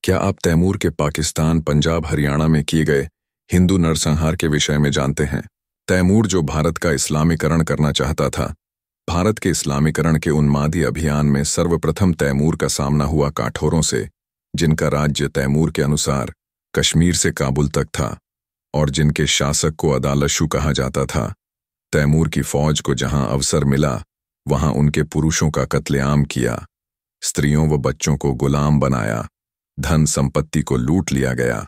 क्या आप तैमूर के पाकिस्तान, पंजाब, हरियाणा में किए गए हिंदू नरसंहार के विषय में जानते हैं? तैमूर जो भारत का इस्लामीकरण करना चाहता था। भारत के इस्लामीकरण के उन्मादी अभियान में सर्वप्रथम तैमूर का सामना हुआ काठोरों से, जिनका राज्य तैमूर के अनुसार कश्मीर से काबुल तक था और जिनके शासक को अदालशु कहा जाता था। तैमूर की फौज को जहां अवसर मिला, वहां उनके पुरुषों का कत्लेआम किया, स्त्रियों व बच्चों को गुलाम बनाया, धन संपत्ति को लूट लिया गया।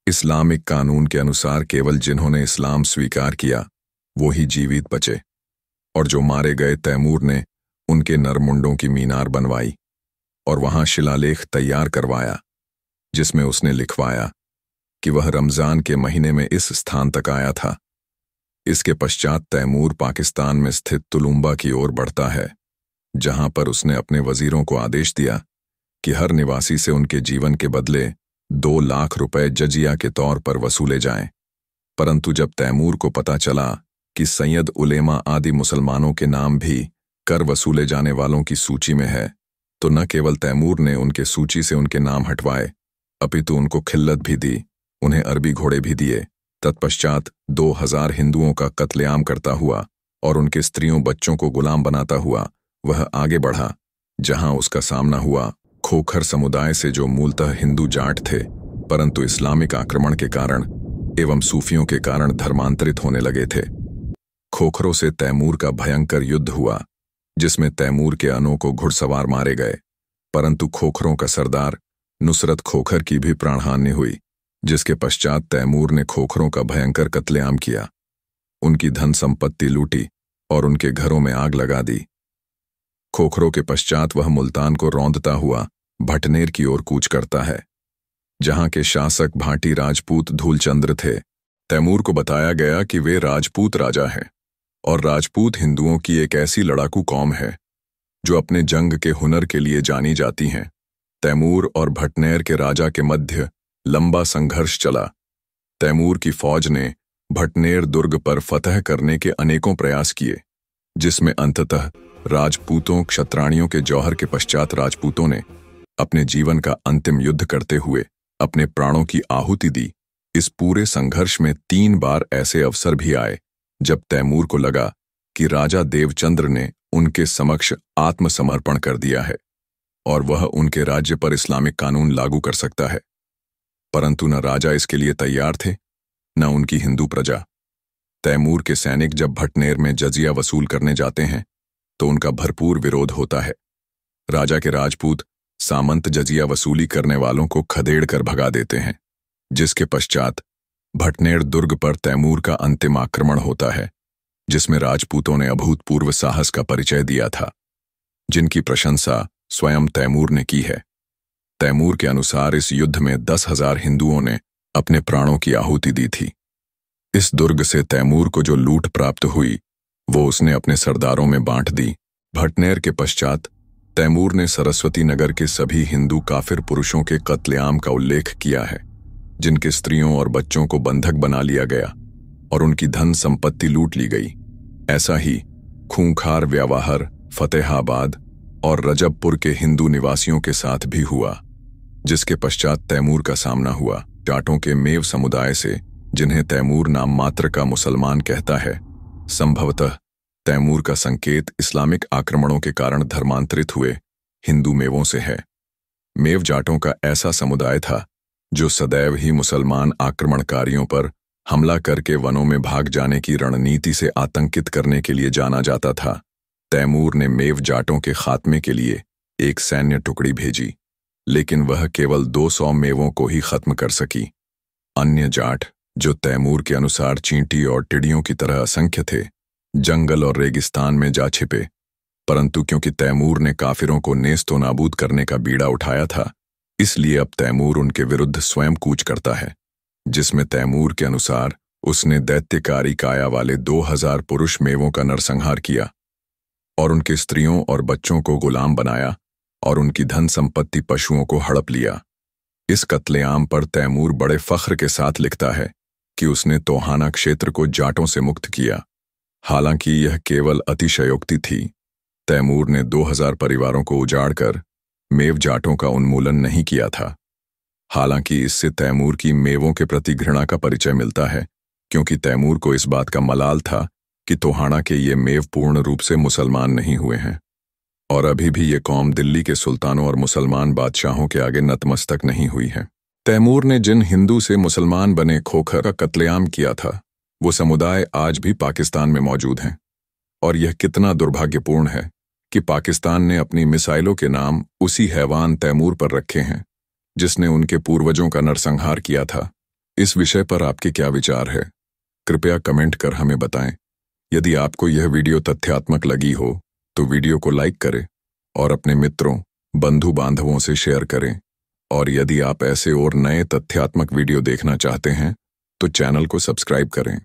इस्लामिक कानून के अनुसार केवल जिन्होंने इस्लाम स्वीकार किया वो ही जीवित बचे, और जो मारे गए तैमूर ने उनके नरमुंडों की मीनार बनवाई और वहां शिलालेख तैयार करवाया, जिसमें उसने लिखवाया कि वह रमजान के महीने में इस स्थान तक आया था। इसके पश्चात तैमूर पाकिस्तान में स्थित तुलुम्बा की ओर बढ़ता है, जहां पर उसने अपने वजीरों को आदेश दिया कि हर निवासी से उनके जीवन के बदले 2 लाख रुपए जजिया के तौर पर वसूले जाएं। परंतु जब तैमूर को पता चला कि सैयद उलेमा आदि मुसलमानों के नाम भी कर वसूले जाने वालों की सूची में है, तो न केवल तैमूर ने उनके सूची से उनके नाम हटवाए, अपितु उनको खिल्लत भी दी, उन्हें अरबी घोड़े भी दिए। तत्पश्चात 2000 हिंदुओं का कत्लेआम करता हुआ और उनके स्त्रियों बच्चों को गुलाम बनाता हुआ वह आगे बढ़ा, जहां उसका सामना हुआ खोखर समुदाय से, जो मूलतः हिंदू जाट थे, परंतु इस्लामिक आक्रमण के कारण एवं सूफियों के कारण धर्मांतरित होने लगे थे। खोखरों से तैमूर का भयंकर युद्ध हुआ, जिसमें तैमूर के अनोखों घुड़सवार मारे गए, परंतु खोखरों का सरदार नुसरत खोखर की भी प्राणहानि हुई, जिसके पश्चात तैमूर ने खोखरों का भयंकर कत्लेआम किया, उनकी धन संपत्ति लूटी और उनके घरों में आग लगा दी। खोखरों के पश्चात वह मुल्तान को रौंदता हुआ भटनेर की ओर कूच करता है, जहां के शासक भाटी राजपूत धूलचंद्र थे। तैमूर को बताया गया कि वे राजपूत राजा हैं और राजपूत हिंदुओं की एक ऐसी लड़ाकू कौम है जो अपने जंग के हुनर के लिए जानी जाती हैं। तैमूर और भटनेर के राजा के मध्य लंबा संघर्ष चला। तैमूर की फौज ने भटनेर दुर्ग पर फतह करने के अनेकों प्रयास किए, जिसमें अंततः राजपूतों क्षत्राणियों के जौहर के पश्चात राजपूतों ने अपने जीवन का अंतिम युद्ध करते हुए अपने प्राणों की आहुति दी। इस पूरे संघर्ष में 3 बार ऐसे अवसर भी आए जब तैमूर को लगा कि राजा देवचंद्र ने उनके समक्ष आत्मसमर्पण कर दिया है और वह उनके राज्य पर इस्लामिक कानून लागू कर सकता है, परंतु न राजा इसके लिए तैयार थे, न उनकी हिंदू प्रजा। तैमूर के सैनिक जब भटनेर में जजिया वसूल करने जाते हैं तो उनका भरपूर विरोध होता है। राजा के राजपूत सामंत जजिया वसूली करने वालों को खदेड़ कर भगा देते हैं, जिसके पश्चात भटनेर दुर्ग पर तैमूर का अंतिम आक्रमण होता है, जिसमें राजपूतों ने अभूतपूर्व साहस का परिचय दिया था, जिनकी प्रशंसा स्वयं तैमूर ने की है। तैमूर के अनुसार इस युद्ध में 10,000 हिंदुओं ने अपने प्राणों की आहुति दी थी। इस दुर्ग से तैमूर को जो लूट प्राप्त हुई वो उसने अपने सरदारों में बांट दी। भटनेर के पश्चात तैमूर ने सरस्वती नगर के सभी हिंदू काफिर पुरुषों के कत्लेआम का उल्लेख किया है, जिनके स्त्रियों और बच्चों को बंधक बना लिया गया और उनकी धन संपत्ति लूट ली गई। ऐसा ही खूंखार व्यवहार फतेहाबाद और रजबपुर के हिंदू निवासियों के साथ भी हुआ, जिसके पश्चात तैमूर का सामना हुआ जाटों के मेव समुदाय से, जिन्हें तैमूर नाम मात्र का मुसलमान कहता है। संभवतः तैमूर का संकेत इस्लामिक आक्रमणों के कारण धर्मांतरित हुए हिंदू मेवों से है। मेव जाटों का ऐसा समुदाय था जो सदैव ही मुसलमान आक्रमणकारियों पर हमला करके वनों में भाग जाने की रणनीति से आतंकित करने के लिए जाना जाता था। तैमूर ने मेव जाटों के खात्मे के लिए एक सैन्य टुकड़ी भेजी, लेकिन वह केवल 200 मेवों को ही खत्म कर सकी। अन्य जाट, जो तैमूर के अनुसार चींटी और टिड्डियों की तरह असंख्य थे, जंगल और रेगिस्तान में जा छिपे, परंतु क्योंकि तैमूर ने काफिरों को नेस्तो नाबूद करने का बीड़ा उठाया था, इसलिए अब तैमूर उनके विरुद्ध स्वयं कूच करता है, जिसमें तैमूर के अनुसार उसने दैत्यकारी काया वाले 2000 पुरुष मेवों का नरसंहार किया और उनके स्त्रियों और बच्चों को गुलाम बनाया और उनकी धन संपत्ति पशुओं को हड़प लिया। इस कत्लेआम पर तैमूर बड़े फख्र के साथ लिखता है कि उसने तोहाना क्षेत्र को जाटों से मुक्त किया। हालांकि यह केवल अतिशयोक्ति थी। तैमूर ने 2000 परिवारों को उजाड़कर मेव जाटों का उन्मूलन नहीं किया था। हालांकि इससे तैमूर की मेवों के प्रति घृणा का परिचय मिलता है, क्योंकि तैमूर को इस बात का मलाल था कि तोहाना के ये मेव पूर्ण रूप से मुसलमान नहीं हुए हैं और अभी भी ये कौम दिल्ली के सुल्तानों और मुसलमान बादशाहों के आगे नतमस्तक नहीं हुई है। तैमूर ने जिन हिंदू से मुसलमान बने खोखर का कत्लेआम किया था, वो समुदाय आज भी पाकिस्तान में मौजूद हैं। और यह कितना दुर्भाग्यपूर्ण है कि पाकिस्तान ने अपनी मिसाइलों के नाम उसी हैवान तैमूर पर रखे हैं जिसने उनके पूर्वजों का नरसंहार किया था। इस विषय पर आपके क्या विचार है? कृपया कमेंट कर हमें बताएं। यदि आपको यह वीडियो तथ्यात्मक लगी हो तो वीडियो को लाइक करें और अपने मित्रों, बंधु बांधवों से शेयर करें। और यदि आप ऐसे और नए तथ्यात्मक वीडियो देखना चाहते हैं तो चैनल को सब्सक्राइब करें।